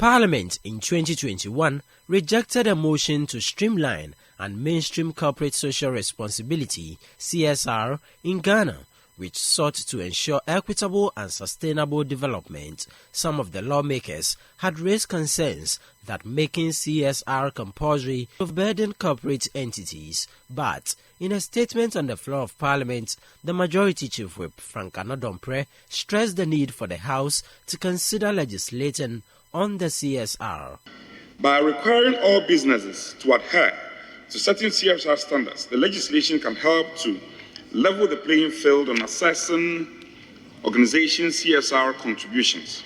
Parliament in 2021 rejected a motion to streamline and mainstream corporate social responsibility (CSR) in Ghana, which sought to ensure equitable and sustainable development. Some of the lawmakers had raised concerns that making CSR compulsory would burden corporate entities, but in a statement on the floor of Parliament, the Majority Chief Whip Frank Anodompre stressed the need for the House to consider legislating on the CSR. By requiring all businesses to adhere to certain CSR standards, the legislation can help to level the playing field on assessing organizations' CSR contributions.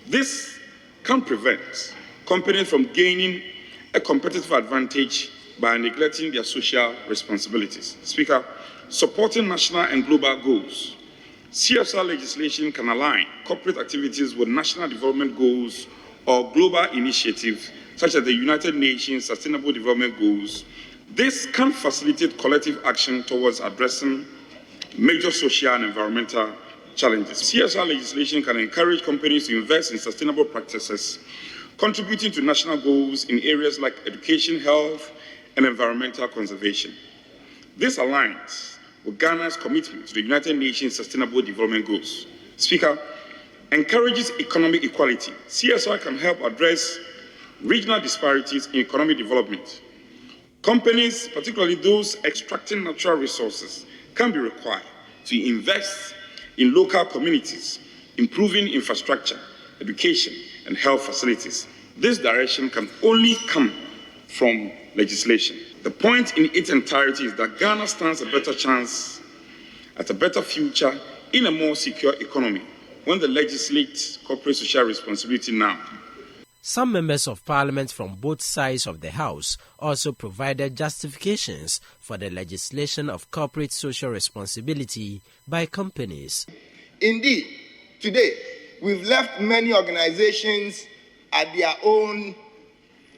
This can prevent companies from gaining a competitive advantage by neglecting their social responsibilities. Speaker, supporting national and global goals. CSR legislation can align corporate activities with national development goals or global initiatives such as the United Nations Sustainable Development Goals. This can facilitate collective action towards addressing major social and environmental challenges. CSR legislation can encourage companies to invest in sustainable practices, contributing to national goals in areas like education, health, and environmental conservation. This aligns with Ghana's commitment to the United Nations Sustainable Development Goals. Speaker, encourages economic equality. CSR can help address regional disparities in economic development. Companies, particularly those extracting natural resources, can be required to invest in local communities, improving infrastructure, education, and health facilities. This direction can only come from legislation. The point in its entirety is that Ghana stands a better chance at a better future in a more secure economy when they legislate corporate social responsibility now. Some members of Parliament from both sides of the House also provided justifications for the legislation of corporate social responsibility by companies. Indeed, today, we've left many organizations at their own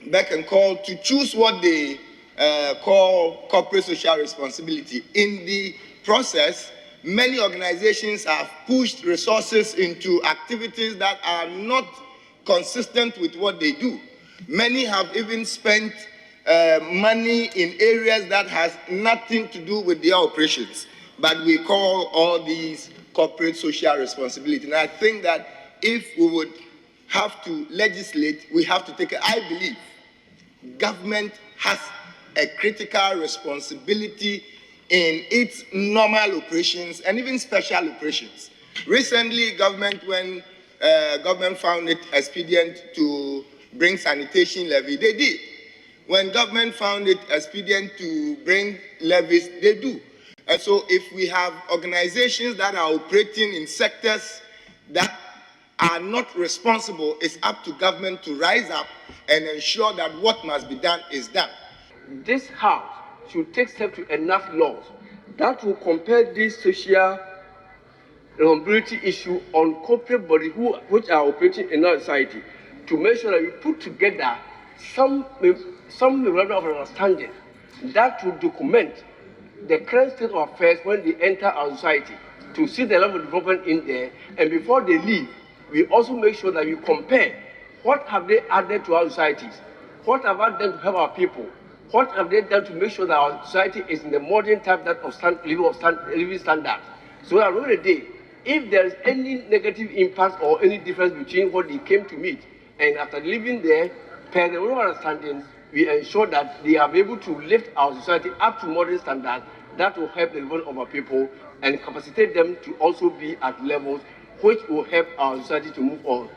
beck and call to choose what they call corporate social responsibility. In the process, many organizations have pushed resources into activities that are not consistent with what they do. Many have even spent money in areas that has nothing to do with their operations, but we call all these corporate social responsibility. And I think that if we would have to legislate, we have to take it. I believe government has a critical responsibility in its normal operations and even special operations. Recently, when government found it expedient to bring sanitation levy, they did. When government found it expedient to bring levies, they do. And so if we have organizations that are operating in sectors that are not responsible, it's up to government to rise up and ensure that what must be done is done. This House should take steps to enact laws that will compare this social responsibility issue on corporate bodies which are operating in our society to make sure that we put together some level of understanding that will document the current state of affairs when they enter our society, to see the level of development in there, and before they leave, we also make sure that we compare what have they added to our societies, what have they done to help our people, what have they done to make sure that our society is in the modern type that of living standards. So at the end of the day, if there is any negative impact or any difference between what they came to meet and after living there, per the own understanding, we ensure that they are able to lift our society up to modern standards that will help the development of our people and capacitate them to also be at levels which will help our society to move on.